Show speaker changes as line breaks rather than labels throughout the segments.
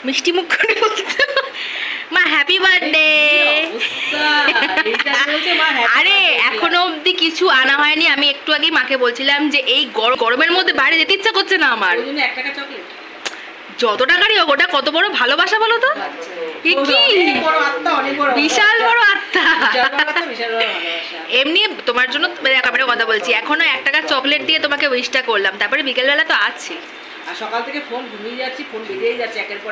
মিষ্টি মুখ করে বলতে মা হ্যাপি বার্থডে। আরে এখনো অবধি কিছু আনা হয়নি। আমি একটু আগে মাকে বলছিলাম যে এই গরমের মধ্যে বাইরে যেতে ইচ্ছা করছে না আমার। যত টাকারই হোক, ওটা কত বড় ভালোবাসা বলো তো। বিশাল বড় আত্মা। এমনি তোমার জন্য ক্যামেরা কথা বলছি, এখনো 1 টাকার চকলেট দিয়ে তোমাকে উইশটা করলাম, তারপরে বিকেলবেলা তো আছে।
আর সকাল থেকে ফোন ঘুমিয়ে যাচ্ছি, ফোন বেজেই যাচ্ছে, একের পর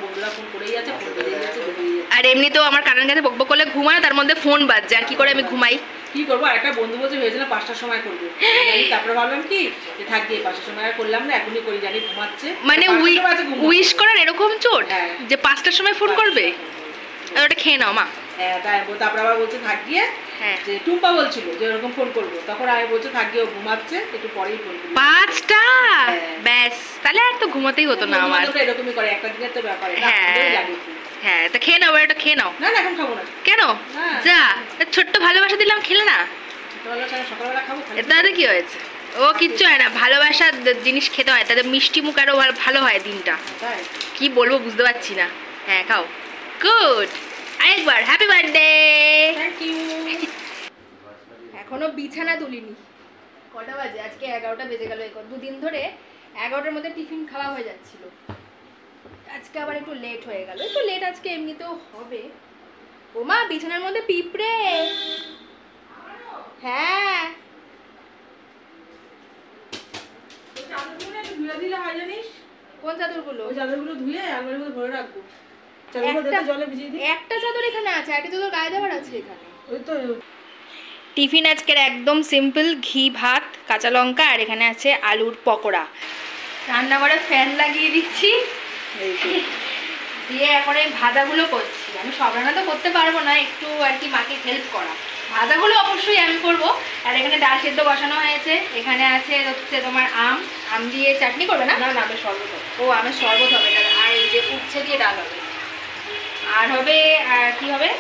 বন্ধুরা ফোন করেই যাচ্ছে, ফোন বেজেই যাচ্ছে।
আর এমনি তো আমার কানের কাছে বকবক করলে ঘুমায়, তার মধ্যে ফোন বাজছে, আর কি করে আমি ঘুমাই।
কি করবো, একটা বন্ধু বলছে হয়েছিল 5টার সময় করবো, তারপরে ভাবলাম কি যে থাক গিয়ে 5টার সময় আর করলাম না, এখনই করি, জানি ঘুমাচ্ছে।
মানে উইশ করার এরকম চোট যে 5টার সময় ফোন করবে। আর ওটা খেয়ে নাও মা।
হ্যাঁ তাই তারপরে আবার বলছে থাক গিয়ে, যে টুম্পা বলছিল যে এরকম ফোন করবো, তখন আমি বলছে থাক গিয়ে, ও ঘুমাচ্ছে, একটু পরেই ফোন করবো।
5টা ব্যাস, তাহলে আর তো ঘুমাতেই হতো না আমার।
এরকমই করে, একটা দিনের তো ব্যাপার।
হ্যাঁ তো খেয়ে নাও, এটা খেয়ে নাও।
না না এখন খাবো না।
কেন? যা, ছোট্ট ভালোবাসা দিলাম, খেলে না।
সকালবেলা খাবো,
তাহলে কি হয়েছে? ও কিচ্ছু হয় না, ভালোবাসার জিনিস খেতে হয়, তাদের মিষ্টি মুখ আরো ভালো হয় দিনটা। কি বলবো বুঝতে পারছি না। হ্যাঁ খাও। গুড, আরেকবার হ্যাপি বার্থডে।
Thank you.
এখনো বিছানা তুলিনি। কটা বাজে? আজকে 11টা বেজে গেল। 2 দিন ধরে 11টার মধ্যে টিফিন খাওয়া হয়ে যাচ্ছিল, আজকে আবার একটু লেট হয়ে গেল। একটু লেট আজকে এমনিতেও হবে। ও মা, বিছানার মধ্যে পিঁপড়ে। হ্যাঁ
ধুয়ে দিলে হয় জানিস?
কোন চাদরগুলো?
ওই চাদরগুলো ধুয়ে আলমারির মধ্যে ভরে রাখবো। জলে ভিজিয়ে দিই।
একটা চাদর এখানে আছে, একটা চাদর গায়ে দেওয়ার আছে এখানে।
ওই তো
টিফিন আজকের একদম সিম্পল, ঘি ভাত, কাঁচা লঙ্কা, আর এখানে আছে আলুর পকোড়া। রান্নাঘরে ফ্যান লাগিয়ে দিচ্ছি, দিয়ে এখন এই ভাজাগুলো করছি। আমি সব রান্না তো করতে পারবো না, একটু আর কি মাকে হেল্প করা। ভাজাগুলো অবশ্যই আমি করবো। আর এখানে ডাল সেদ্ধ বসানো হয়েছে। এখানে আছে হচ্ছে তোমার আম দিয়ে চাটনি করবে না?
না না, আমের শরবত হবে।
ও আমের শরবত হবে। আর এই যে উচ্ছে দিয়ে ডাল হবে। আর হবে, আর কি হবে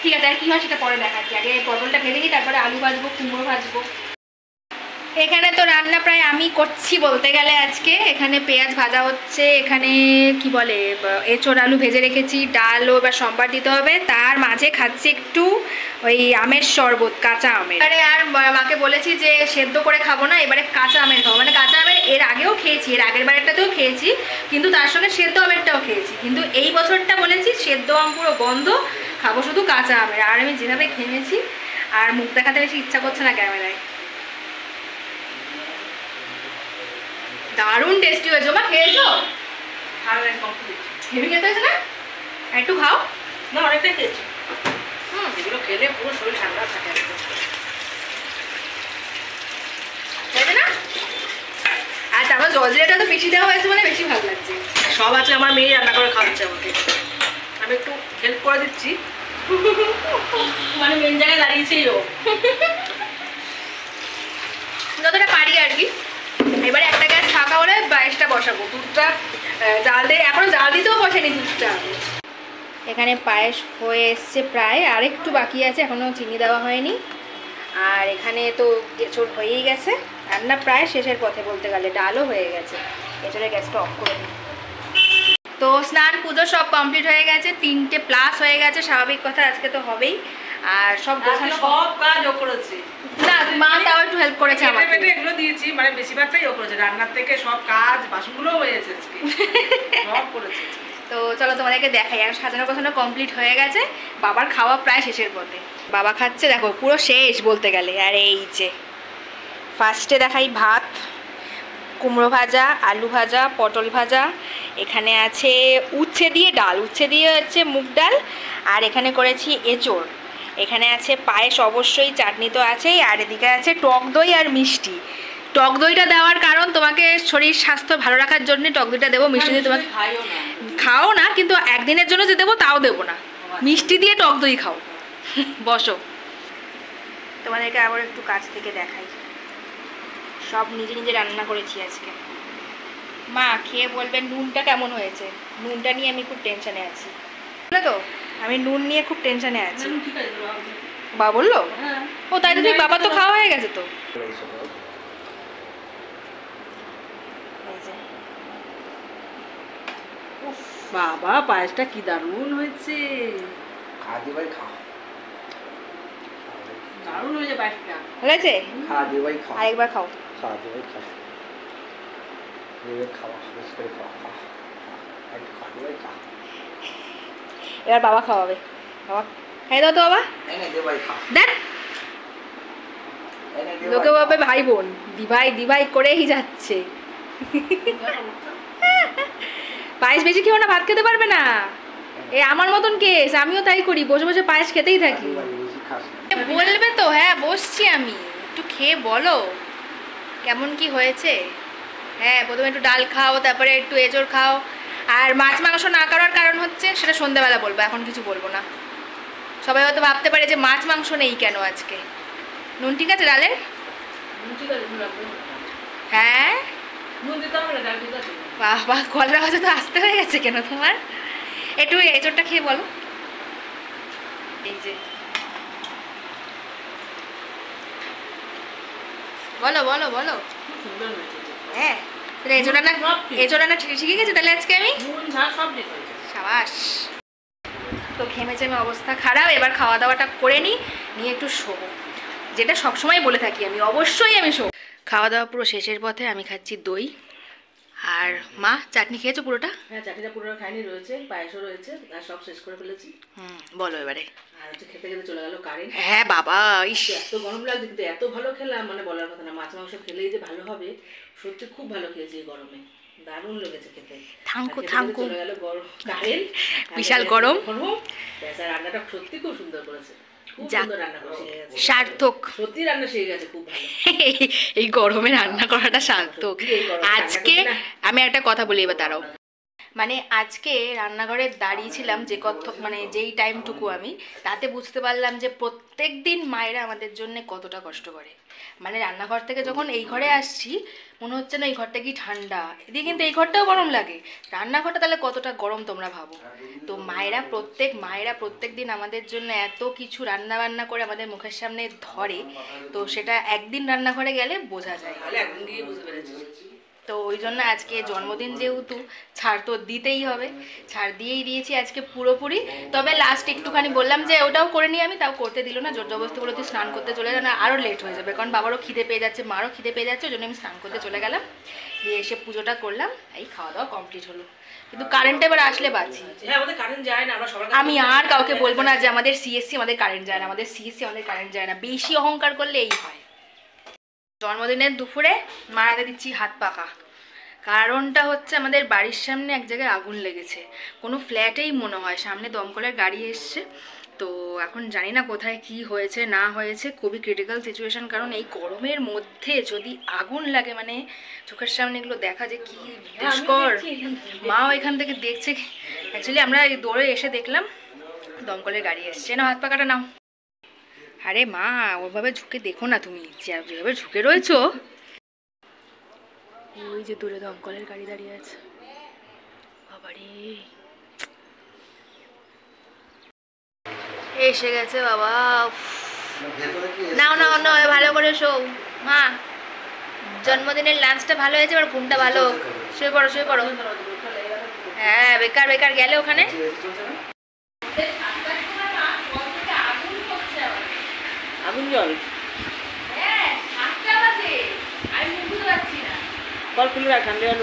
ঠিক আছে, আর কি হয় সেটা পরে দেখাচ্ছি। আগে পটলটা ভেজে নিই, তারপরে আলু ভাজবো, কুমড়ো ভাজবো। এখানে তো রান্না প্রায় আমি করছি বলতে গেলে আজকে। এখানে পেঁয়াজ ভাজা হচ্ছে, এখানে কি বলে এঁচোড় আলু ভেজে রেখেছি, ডালও এবার সোমবার দিতে হবে। তার মাঝে খাচ্ছি একটু ওই আমের শরবত, কাঁচা আমের। আর মাকে বলেছি যে সেদ্ধ করে খাবো না, এবারে কাঁচা আমের খাবো। মানে কাঁচা আমের এর আগেও খেয়েছি, এর আগের বারেরটাতেও খেয়েছি, কিন্তু তার সঙ্গে সেদ্ধ আমেরটাও খেয়েছি। কিন্তু এই বছরটা বলেছি সেদ্ধ আম পুরো বন্ধ, খাবো শুধু কাঁচা আমের। আর আমি যেভাবে খেয়েছি, আর মুখ দেখাতে বেশি ইচ্ছা করছে না ক্যামেরায়। দারুণ টেস্টি হয়েছে। মা খেয়েছো? হেভি খেতে হয়েছে না? একটু খাও
না, অনেকটাই খেয়েছি। এগুলো খেলে পুরো শরীর ঠান্ডা থাকে
না। আর তারপর জলজিরাটা তো বেশি দেওয়া হয়েছে, মানে বেশি ভালো লাগছে।
সব আছে, আমার মেয়ে রান্না করে খাওয়াচ্ছে আমাকে, আমি একটু হেল্প করে দিচ্ছি। মানে মেন জায়গায় দাঁড়িয়েছেই ও,
যতটা পারি আর কি। এবারে একটা গ্যাস ফাঁকা হলে 22টা বসাবো। দুধটা জাল দিয়ে, এখনো জাল দিতেও বসেনি দুধটা। এখানে পায়েস হয়ে এসছে প্রায়, আর একটু বাকি আছে, এখনো চিনি দেওয়া হয়নি। আর এখানে তো এঁচোড় হয়েই গেছে, রান্না প্রায় শেষের পথে বলতে গেলে, ডালও হয়ে গেছে। এঁচোড়ের গ্যাসটা অফ করে দিই। তো স্নান পুজো সব কমপ্লিট হয়ে গেছে, 3টে+ হয়ে গেছে, স্বাভাবিক কথা, আজকে তো হবেই। আর সব গোছানো,
সব কাজ ও করেছে।
না মা তাও একটু হেল্প করেছে আমাকে।
এগুলো দিয়েছি, মানে বেশিরভাগটাই ও করেছে, রান্নার থেকে সব কাজ, বাসনগুলো হয়েছে আজকে, সব করেছে।
তো চলো তোমাদেরকে দেখাই। আর সাজানো গোছানো কমপ্লিট হয়ে গেছে, বাবার খাওয়া প্রায় শেষের পথে। বাবা খাচ্ছে, দেখো পুরো শেষ বলতে গেলে। আর এই যে ফার্স্টে দেখাই ভাত, কুমড়ো ভাজা, আলু ভাজা, পটল ভাজা, এখানে আছে উচ্ছে দিয়ে ডাল, উচ্ছে দিয়ে হচ্ছে মুগ ডাল, আর এখানে করেছি এঁচোড়, এখানে আছে পায়েস অবশ্যই, চাটনি তো আছেই, আর এদিকে আছে টক দই আর মিষ্টি। টক দইটা দেওয়ার কারণ তোমাকে শরীর স্বাস্থ্য ভালো রাখার জন্য টক দইটা দেবো। মিষ্টি দিয়ে তোমাকে খাও না, কিন্তু একদিনের জন্য যে দেবো তাও দেবো না, মিষ্টি দিয়ে টক দই খাও। বসো, তোমাদেরকে আবার একটু কাছ থেকে দেখাই। সব নিজে নিজে রান্না করেছি আজকে। মা খেয়ে বলবেন নুনটা কেমন হয়েছে। নুনটা নিয়ে আমি খুব টেনশনে আছি, বুঝলে তো, আমি নুন নিয়ে খুব টেনশনে আছি। বাবা বললো? ও তাই তো, বাবার তো খাওয়া হয়ে গেছে তো। উফ
বাবা পায়েসটা কি দারুণ হয়েছে, দারুণ হয়েছে পায়েসটা।
ভালো আছে? আরেকবার খাও। এবার বাবা খাওয়াবে। বাবা খাই দাও তো বাবা। দেখ লোকে বাবা ভাই বোন দিভাই করেই যাচ্ছে। পায়েস বেশি খেও না, ভাত খেতে পারবে না। এ আমার মতন কেস, আমিও তাই করি, বসে বসে পায়েস খেতেই থাকি। বলবে তো? হ্যাঁ বসছি আমি, একটু খেয়ে বলো কেমন কি হয়েছে। হ্যাঁ প্রথমে একটু ডাল খাও, তারপরে একটু এঁচড় খাও। আর মাছ মাংস না করার কারণ হচ্ছে সেটা সন্ধ্যাবেলা বলবো, এখন কিছু বলবো না। সবাই হয়তো ভাবতে পারে যে মাছ মাংস নেই কেন আজকে। নুন ঠিক আছে ডালের? হ্যাঁ বাহ বাহ, গলার আওয়াজে তো আসতে হয়ে গেছে কেন তোমার? একটু এঁচড়টা খেয়ে বলো। এই যে বলো বলো বলো। হ্যাঁ এঁচড় রান্না শিখে গেছে তাহলে আজকে আমি। সাবাস। তো ঘেমেছে আমি, অবস্থা খারাপ। এবার খাওয়া দাওয়াটা করে নিয়ে একটু শোবো, যেটা সবসময় বলে থাকি আমি, অবশ্যই আমি শোবো। খাওয়া দাওয়া পুরো শেষের পথে, আমি খাচ্ছি দই। আর মা চাটনি খেয়েছো পুরোটা?
হ্যাঁ চাটনিটা পুরোটা খাইনি, রয়েছে পায়েসও রয়েছে, আর সব শেষ করে ফেলেছি।
বলো এবারে।
আর হচ্ছে খেতে খেতে চলে গেল কারেন্ট।
হ্যাঁ বাবা,
এত গরম লাগছে কিন্তু এত ভালো খেলাম মানে বলার কথা না। মাছ মাংস খেলেই যে ভালো হবে, সত্যি খুব ভালো খেয়েছি এই গরমে, দারুণ লেগেছে খেতে।
থাঙ্কু
চলে গেল গরম কারেন্ট,
বিশাল গরম।
রান্নাটা সত্যি খুব সুন্দর করেছে,
সার্থক।
সত্যি রান্না শিখে গেছে, খুব ভালো।
এই গরমে রান্না করাটা সার্থক। আজকে আমি একটা কথা বলি, এবার দাঁড়াও। মানে আজকে রান্নাঘরে দাঁড়িয়েছিলাম যে মানে যেই টাইমটুকু আমি, তাতে বুঝতে পারলাম যে প্রত্যেক দিন মায়েরা আমাদের জন্য কতটা কষ্ট করে। মানে রান্নাঘর থেকে যখন এই ঘরে আসছি মনে হচ্ছে না এই ঘরটা কি ঠান্ডা, এদিকে কিন্তু এই ঘরটাও গরম লাগে। রান্নাঘরটা তাহলে কতটা গরম তোমরা ভাবো। তো মায়েরা প্রত্যেক দিন আমাদের জন্য এত কিছু রান্না বান্না করে আমাদের মুখের সামনে ধরে, তো সেটা একদিন রান্নাঘরে গেলে বোঝা যায়।
একদিন গিয়ে বুঝতে পেরেছি।
তো ওই জন্য আজকে জন্মদিন যেহেতু ছাড় তো দিতেই হবে, ছাড় দিয়েই দিয়েছি আজকে পুরোপুরি। তবে লাস্ট একটুখানি বললাম যে ওটাও করে নিই আমি, তাও করতে দিল না, জোর জবরদস্তি বলে তুই স্নান করতে চলে যা, না আরও লেট হয়ে যাবে, কারণ বাবারও খিদে পেয়ে যাচ্ছে, মারও খিদে পেয়ে যাচ্ছে, ওই জন্য আমি স্নান করতে চলে গেলাম। দিয়ে এসে পুজোটা করলাম, এই খাওয়া দাওয়া কমপ্লিট হলো। কিন্তু কারেন্ট এবার আসলে বাঁচি। আমি আর কাউকে বলবো না যে আমাদের সিএসসি আমাদের কারেন্ট যায় না, আমাদের সিএসসি আমাদের কারেন্ট যায় না। বেশি অহংকার করলে এই হয়। জন্মদিনের দুপুরে মারাতে দিচ্ছি হাত পাকা। কারণটা হচ্ছে আমাদের বাড়ির সামনে এক জায়গায় আগুন লেগেছে, কোনো ফ্ল্যাটেই মনে হয়, সামনে দমকলের গাড়ি এসছে। তো এখন জানি না কোথায় কি হয়েছে না হয়েছে, খুবই ক্রিটিক্যাল সিচুয়েশন। কারণ এই গরমের মধ্যে যদি আগুন লাগে, মানে চোখের সামনে এগুলো দেখা যে কি দুষ্কর। মাও এখান থেকে দেখছে, অ্যাকচুয়ালি আমরা দৌড়ে এসে দেখলাম দমকলের গাড়ি এসছে। না হাত পাকাটা নাও। আরে মা ওভাবে ঝুঁকে দেখো না, তুমি যেভাবে ঝুঁকে রয়েছো। ওই যে দূরে দমকলের গাড়ি দাঁড়িয়ে আছে, বাবারে এসে গেছে বাবা। নাও নাও নাও ভালো করে শো মা, জন্মদিনের লাঞ্চটা ভালো হয়েছে, এবার ঘুমটা ভালো। শুয়ে পড়ো শুয়ে পড়ো। হ্যাঁ বেকার বেকার গেলে ওখানে।
আগুন জল কল খুলে রাখ, ঠান্ডা জল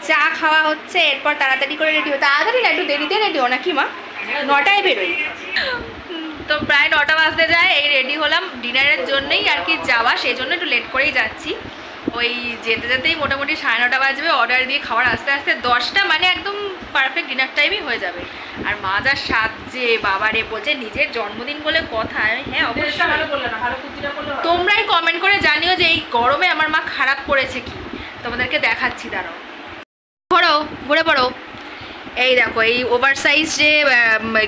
চা খাওয়া হচ্ছে, এরপর তাড়াতাড়ি করে রেডি হতো। তাড়াতাড়ি না, একটু দেরিতে রেডি হো নাকি মা? 9টায় বেরোই, তো প্রায় 9টা বাজতে যায়। এই রেডি হলাম ডিনারের জন্যই আর কি যাওয়া, সেই জন্য একটু লেট করেই যাচ্ছি। ওই যেতে যেতেই মোটামুটি 9:30 বাজবে, অর্ডার দিয়ে খাওয়ার আস্তে আস্তে 10টা, মানে একদম পারফেক্ট ডিনার টাইমই হয়ে যাবে। আর মা যা সাজছে বাবারে, বলছে নিজের জন্মদিন বলে কথা। হ্যাঁ অবশ্যই, তোমরাই কমেন্ট করে জানিও যে এই গরমে আমার মা খারাপ করেছে কি, তোমাদেরকে দেখাচ্ছি। দাঁড়াও, ঘুরে পড়ো। এই দেখো এই ওভারসাইজ যে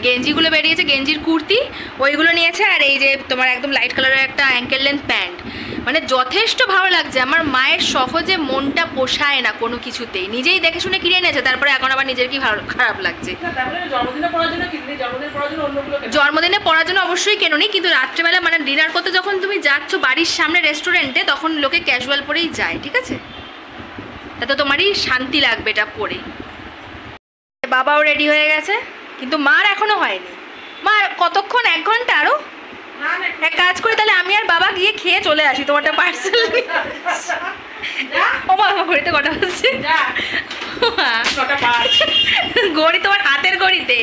গেঞ্জিগুলো বেরিয়েছে, গেঞ্জির কুর্তি ওইগুলো নিয়েছে। আর এই যে তোমার একদম লাইট কালারের একটা অ্যাঙ্কেল লেন্থ প্যান্ট, মানে যথেষ্ট ভালো লাগছে। আমার মায়ের সহজে মনটা পোষায় না কোনো কিছুতেই, নিজেই দেখে শুনে কিনে এনেছে, তারপরে এখন আবার নিজের কি ভালো খারাপ লাগছে। জন্মদিনে পড়ার জন্য অবশ্যই কেননি, কিন্তু রাত্রেবেলা মানে ডিনার করতে যখন তুমি যাচ্ছ বাড়ির সামনে রেস্টুরেন্টে, তখন লোকে ক্যাজুয়াল পরেই যায়, ঠিক আছে? তাতে তোমারই শান্তি লাগবে এটা পরে। বাবাও রেডি হয়ে গেছে, কিন্তু মার এখনো হয়নি। মা কতক্ষণ, 1 ঘন্টা আরো? এক কাজ করি তাহলে, আমি আর বাবা গিয়ে খেয়ে চলে আসি, তোমারটা পার্সেল। ও বাবা, ঘড়িতে কটা বাজছে? ঘড়ি তোমার হাতের ঘড়িতে,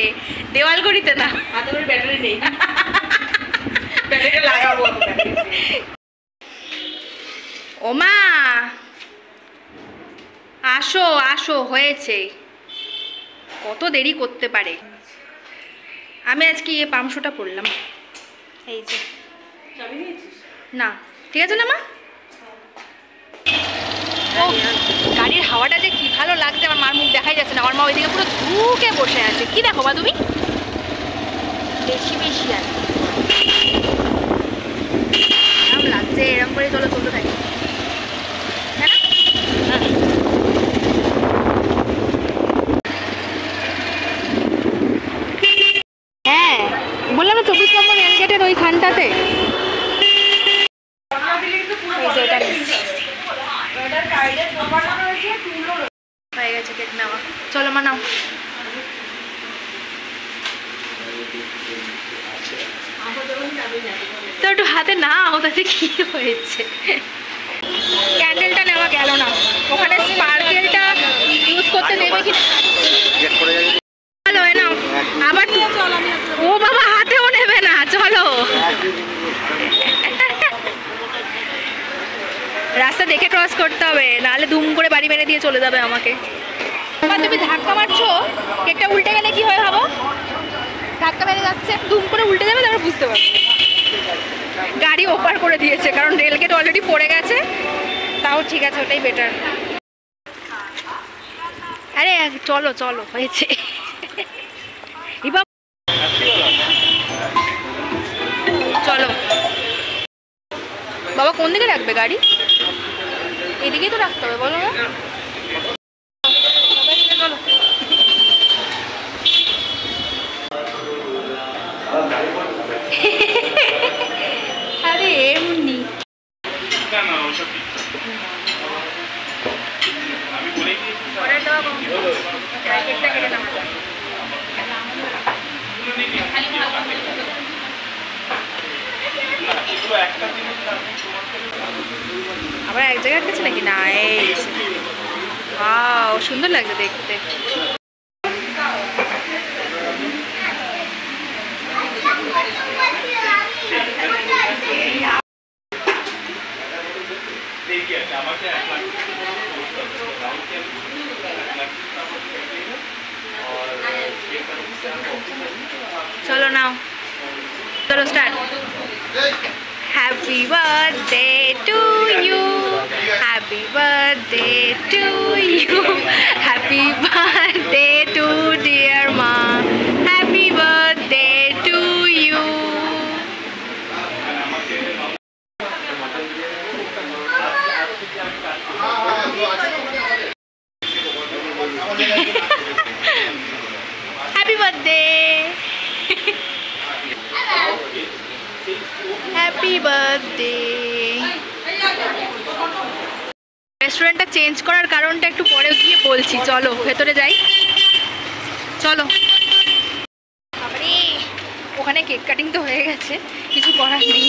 দেওয়াল ঘড়িতে না। হাতের ঘড়ি ব্যাটারি নেই, ব্যাটারিটা লাগাবো। ও মা, আসো আসো, হয়েছে। কত দেরি করতে পারে। আমি আজকে পামশুটা পরলাম, এই যে। না ঠিক আছে না মা? ও গাড়ির হাওয়াটা যে কি ভালো লাগছে, আমার মার মুখ দেখাই যাচ্ছে না। আমার মা ওইদিকে পুরো ঝুঁকে বসে আছে। কি দেখো মা তুমি? বেশি বেশি আর এরকম লাগছে, এরকম করে চলো চলতে থাকি। হ্যাঁ বললাম না, 24 নম্বর মেন গেটের ওইখানটাতে। হয়ে গেছে কেক নেওয়া, চলো মা নাও। তো একটু হাতে নাও, তাতে কি হয়েছে। ক্যান্ডেলটা নেওয়া গেল না, ওখানে স্পার্কেলটা ইউজ করতে দেবে কি? চলো নাও আবার। ও বাবা, হাতেও নেবে না, চলো। রাস্তা দেখে ক্রস করতে হবে, নাহলে দুম করে বাড়ি মেরে দিয়ে চলে যাবে আমাকে। তুমি ধাক্কা মারছো, কেকটা উল্টে গেলে কি হয় ভাবো? ধাক্কা মেরে যাচ্ছে, দুম করে উল্টে যাবে, তারপরে বুঝতে পারবে। গাড়ি ওপার করে দিয়েছে, কারণ রেলগেট অলরেডি পড়ে গেছে। তাও ঠিক আছে, ওটাই বেটার। আরে চলো চলো, হয়েছে। চলো বাবা, কোন দিকে রাখবে গাড়ি? এদিকেই তো রাখতে হবে, বলো না? চলো। আরে এমনি আবার এক জায়গায় কাছে নাকি? না, এই সুন্দর লাগছে দেখতে। চলো নাও, চলো start. Happy birthday to you, happy birthday to you, happy birthday to dear ma, happy birthday to you. Happy birthday. Happy birthday. রেস্টুরেন্টটা চেঞ্জ করার কারণটা একটু পরে গিয়ে বলছি, চলো ভেতরে যাই। চলো। ওখানে কেক কাটিং তো হয়ে গেছে, কিছু করার নেই।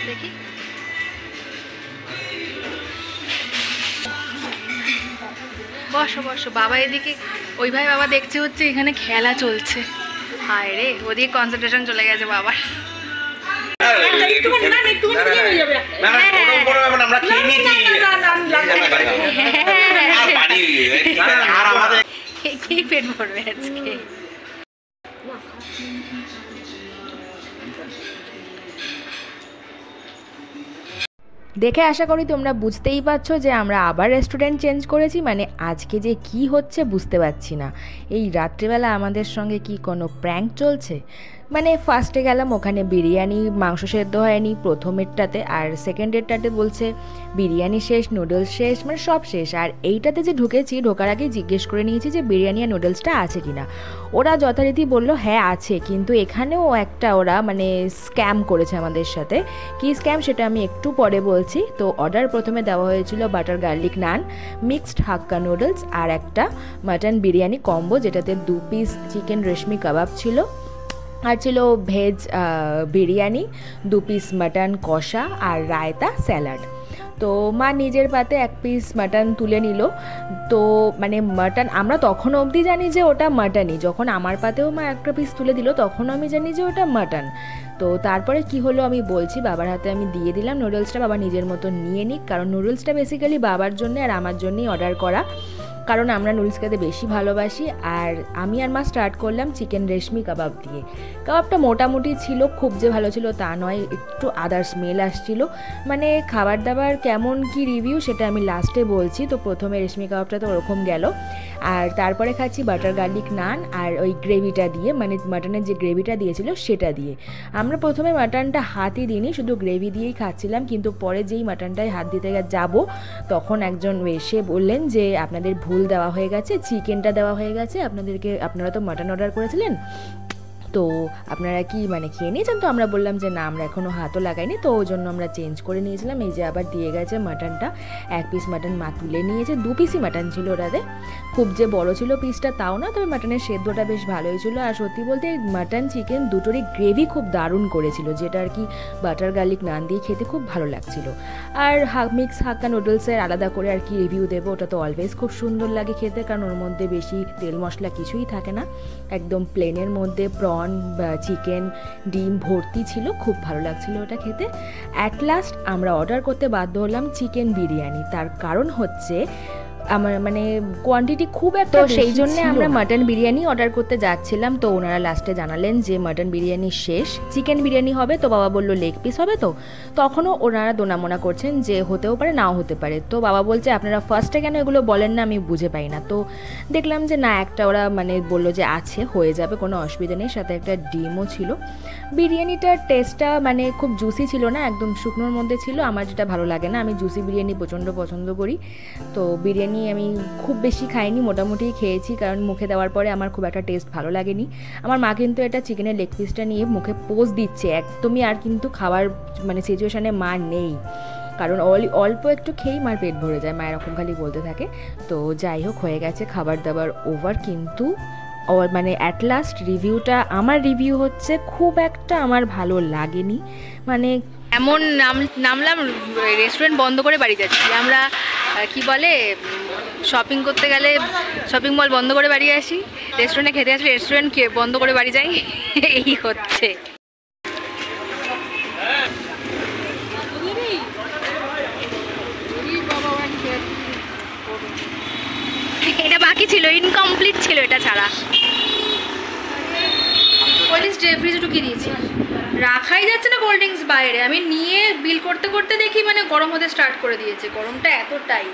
দেখি বসো বসো। বাবা এদিকে, ওইভাবে বাবা দেখছে হচ্ছে এখানে খেলা চলছে। হায় রে, ওদিকে কনসেন্ট্রেশন চলে গেছে বাবার। কি পেট ভরবে আজকে? দেখে আশা করি তোমরা বুঝতেই পারছো যে আমরা আবার রেস্টুরেন্ট চেঞ্জ করেছি, মানে আজকে যে কি হচ্ছে বুঝতে পারছি না। এই রাত্রিবেলা আমাদের সঙ্গে কি কোনো প্র্যাঙ্ক চলছে? মানে ফার্স্টে গেলাম, ওখানে বিরিয়ানি, মাংস সেদ্ধ হয়নি প্রথমেরটাতে, আর সেকেন্ডেরটাতে বলছে বিরিয়ানি শেষ, নুডলস শেষ, মানে সব শেষ। আর এইটাতে যে ঢুকেছি, ঢোকার আগে জিজ্ঞেস করে নিয়েছি যে বিরিয়ানি আর নুডলসটা আছে কি না। ওরা যথারীতি বললো হ্যাঁ আছে, কিন্তু এখানেও একটা ওরা মানে স্ক্যাম করেছে আমাদের সাথে। কী স্ক্যাম সেটা আমি একটু পরে বলছি। তো অর্ডার প্রথমে দেওয়া হয়েছিল বাটার গার্লিক নান, মিক্সড হাক্কা নুডলস আর একটা মাটন বিরিয়ানি কম্বো, যেটাতে 2 পিস চিকেন রেশমি কাবাব ছিল, আর ছিল ভেজ বিরিয়ানি, 2 পিস মাটন কষা আর রায়তা স্যালাড। তো মা নিজের পাতে 1 পিস মাটন তুলে নিল। তো মানে মাটন আমরা তখন অবধি জানি যে ওটা মাটনই, যখন আমার পাতেও মা 1 পিস তুলে দিল তখনও আমি জানি যে ওটা মাটন। তো তারপরে কি হলো আমি বলছি, বাবার হাতে আমি দিয়ে দিলাম নুডলসটা, বাবা নিজের মতো নিয়ে নিক, কারণ নুডলসটা বেসিক্যালি বাবার জন্যে আর আমার জন্যই অর্ডার করা, কারণ আমরা নুডলস খেতে বেশি ভালোবাসি। আর আমি আর মা স্টার্ট করলাম চিকেন রেশমি কাবাব দিয়ে। কাবাবটা মোটামুটি ছিল, খুব যে ভালো ছিল তা নয়, একটু আদার স্মেল আসছিল। মানে খাবার দাবার কেমন কি রিভিউ সেটা আমি লাস্টে বলছি। তো প্রথমে রেশমি কাবাবটা তো ওরকম গেল, আর তারপরে খাচ্ছি বাটার গার্লিক নান আর ওই গ্রেভিটা দিয়ে, মানে মাটনের যে গ্রেভিটা দিয়েছিল সেটা দিয়ে। আমরা প্রথমে মাটনটা হাতই দিইনি, শুধু গ্রেভি দিয়েই খাচ্ছিলাম, কিন্তু পরে যেই মাটনটায় হাত দিতে যাব তখন একজন এসে বললেন যে আপনাদের ভুল দেওয়া হয়ে গেছে, চিকেনটা দেওয়া হয়ে গেছে আপনারা তো মাটন অর্ডার করেছিলেন, তো আপনারা কি মানে খেয়ে নিয়েছেন? তো আমরা বললাম যে না, আমরা এখনও হাতও লাগাইনি, তো ওই জন্য আমরা চেঞ্জ করে নিয়েছিলাম। এই যে আবার দিয়ে গেছে মাটনটা, 1 পিস মাটন মা তুলে নিয়েছে, 2 পিসই মাটন ছিল ওটাতে, খুব যে বড় ছিল পিসটা তাও না, তবে মাটনের সেদ্ধটা বেশ ভালোই ছিল। আর সত্যি বলতে মাটন চিকেন দুটোরই গ্রেভি খুব দারুণ করেছিল, যেটা আর কি বাটার গার্লিক নান দিয়ে খেতে খুব ভালো লাগছিল। আর মিক্স হাক্কা নুডলসের আলাদা করে আর কি রিভিউ দেবো, ওটা তো অলওয়েজ খুব সুন্দর লাগে খেতে, কারণ ওর মধ্যে বেশি তেল মশলা কিছুই থাকে না, একদম প্লেনের মধ্যে প্রন, চিকেন, ডিম ভর্তি ছিল, খুব ভালো লাগছিল ওটা খেতে। অ্যাট লাস্ট আমরা অর্ডার করতে বাধ্য হলাম চিকেন বিরিয়ানি, তার কারণ হচ্ছে আমার মানে কোয়ান্টিটি খুব একটা, সেই জন্য আমরা মাটন বিরিয়ানি অর্ডার করতে যাচ্ছিলাম। তো ওনারা লাস্টে জানালেন যে মাটন বিরিয়ানি শেষ, চিকেন বিরিয়ানি হবে। তো বাবা বললো লেগ পিস হবে, তো তখনও ওনারা দোনামোনা করছেন যে হতেও পারে নাও হতে পারে। তো বাবা বলছে আপনারা ফার্স্টে কেন এগুলো বলেন না, আমি বুঝে পাই না। তো দেখলাম যে না, একটা ওরা মানে বললো যে আছে, হয়ে যাবে, কোনো অসুবিধা নেই, সাথে একটা ডিমও ছিল। বিরিয়ানিটার টেস্টটা মানে খুব জুসি ছিল না, একদম শুকনোর মধ্যে ছিল, আমার যেটা ভালো লাগে না, আমি জুসি বিরিয়ানি প্রচণ্ড পছন্দ করি। তো বিরিয়ানি আমি খুব বেশি খাইনি, মোটামুটি খেয়েছি, কারণ মুখে দেওয়ার পরে আমার খুব একটা টেস্ট ভালো লাগেনি। আমার মা কিন্তু এটা চিকেনের লেগ পিসটা নিয়ে মুখে পোজ দিচ্ছে একদমই, আর কিন্তু খাওয়ার মানে সিচুয়েশানে মা নেই, কারণ অল্প একটু খেয়েই মার পেট ভরে যায়, মা এরকম খালি বলতে থাকে। তো যাই হোক, হয়ে গেছে খাবার দাবার ওভার, কিন্তু মানে অ্যাট লাস্ট রিভিউটা, আমার রিভিউ হচ্ছে খুব একটা আমার ভালো লাগেনি। মানে এমন নামলাম, রেস্টুরেন্ট বন্ধ করে বাড়ি যাচ্ছি আমরা, কি বলে শপিং করতে গেলে শপিং মল বন্ধ করে বাড়ি আসি, রেস্টুরেন্টে খেতে আসলে রেস্টুরেন্ট বন্ধ করে বাড়ি যাই, এই হচ্ছে। এটা বাকি ছিল, ইনকমপ্লিট ছিল এটা ছাড়া। কোল্ড ড্রিঙ্কস ফ্রিজে ঢুকিয়ে দিয়েছি, রাখাই যাচ্ছে না কোল্ড ড্রিঙ্কস বাইরে। আমি নিয়ে বিল করতে করতে দেখি মানে গরম হতে স্টার্ট করে দিয়েছে, গরমটা এতটাই।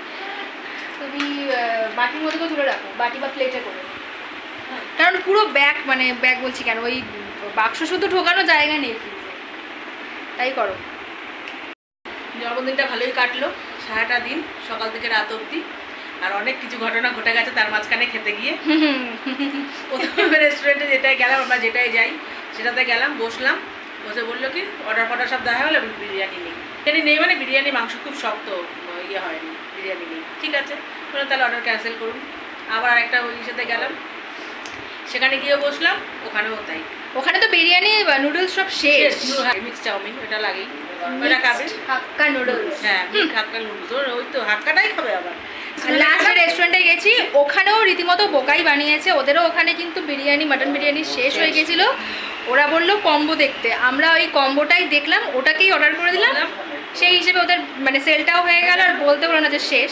তুমি বাটির মধ্যে তো তুলে রাখো, বাটি বা প্লেটে করে, কারণ পুরো ব্যাগ, মানে ব্যাগ বলছি কেন, ওই বাক্স শুধু ঢোকানো জায়গা নেই ফ্রিজে, তাই করো।
জন্মদিনটা ভালোই কাটলো, সারাটা দিন সকাল থেকে রাত অবধি, আর অনেক কিছু ঘটনা ঘটে গেছে তার মাঝখানে খেতে গিয়ে। প্রথমে রেস্টুরেন্টে যেটাই গেলাম, আমরা যেটাই যাই সেটাতে গেলাম, বসলাম, বসে বললো কি অর্ডার ফর্ডার সব দেখা হলো, বিরিয়ানি নেই। বিরিয়ানি নেই মানে বিরিয়ানি মাংস খুব শক্ত, ইয়ে হয়নি, বিরিয়ানি নেই। ঠিক আছে, বললাম তাহলে অর্ডার ক্যান্সেল করুন। আবার একটা ওই সাথে গেলাম, সেখানে গিয়ে বসলাম, ওখানেও তাই, ওখানে তো বিরিয়ানি বা নুডলস সব শেষ। মিক্স চাউমিন ওটা লাগেই, ওটা খাবে হাক্কা নুডলস। হ্যাঁ, হাক্কা নুডলস, ওই তো হাক্কাটাই খাবে। আবার লাস্ট রেস্টুরেন্টে গেছি, ওখানেও রীতিমতো বোকাই বানিয়েছে, ওদেরও ওখানে কিন্তু বিরিয়ানি, মাটন বিরিয়ানি শেষ হয়ে গেছিল। ওরা বললো কম্বো দেখতে, আমরা ওই কম্বোটাই দেখলাম, ওটাকেই অর্ডার করে দিলাম। সেই হিসেবে ওদের মানে সেলটাও হয়ে গেল, আর বলতে পারলো না যে শেষ।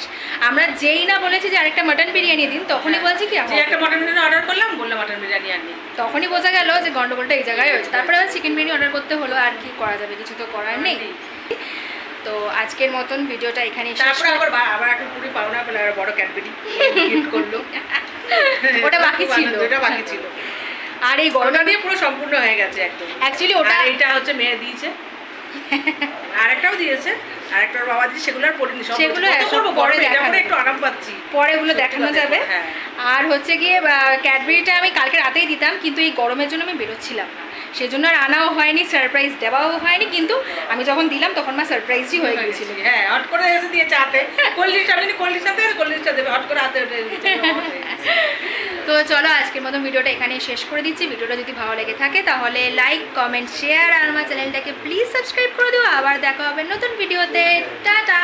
আমরা যেই না বলেছি যে আরেকটা মাটন বিরিয়ানি দিন, তখনই বলছি কি একটা মাটন বিরিয়ানি অর্ডার করলাম, বললাম মাটন বিরিয়ানি আর নেই। তখনই বোঝা গেল যে গন্ডগোলটা এই জায়গায় হয়েছে। তারপরে আবার চিকেন বিরিয়ানি অর্ডার করতে হলো, আর কি করা যাবে, কিছু তো করার নেই।
তো আজকের মতন ভিডিওটা এখানে
তারপরে আবার একটা পুরি পাওনা পেলে আর বড় ক্যাডবেরি গিফট করলো।
ওটা বাকি ছিল। আর এই গরমটা
দিয়ে পুরো সম্পূর্ণ হয়ে গেছে একদম।
অ্যাকচুয়ালি ওটা
এটা হচ্ছে মেয়ে দিয়েছে, আরেকটাও দিয়েছে, আরেকটার বাবা দিয়েছে, সেগুলো আর পড়িনি।
সেগুলো পরে দেখানো,
একটু আরাম পাচ্ছি,
পরে এগুলো দেখানো যাবে। আর হচ্ছে গিয়ে ক্যাডবেরিটা আমি কালকে রাতেই দিতাম, কিন্তু এই গরমের জন্য আমি বেরোচ্ছিলাম না, সেজন্য আর আনাও হয়নি, সারপ্রাইজ দেওয়াও হয়নি। কিন্তু আমি যখন দিলাম তখন মা সারপ্রাইজই হয়ে গিয়েছিল।
হ্যাঁ, হট করে এসে দিয়ে চাতে কোল্ড-ড্রিঙ্কসটা দেবে, হট করে হাতে উঠে
তো চলো আজকের মতো ভিডিওটা এখানেই শেষ করে দিচ্ছি। ভিডিওটা যদি ভালো লেগে থাকে তাহলে লাইক, কমেন্ট, শেয়ার আর আমার চ্যানেলটাকে প্লিজ সাবস্ক্রাইব করে দিও। আবার দেখা হবে নতুন ভিডিওতে। টাটা।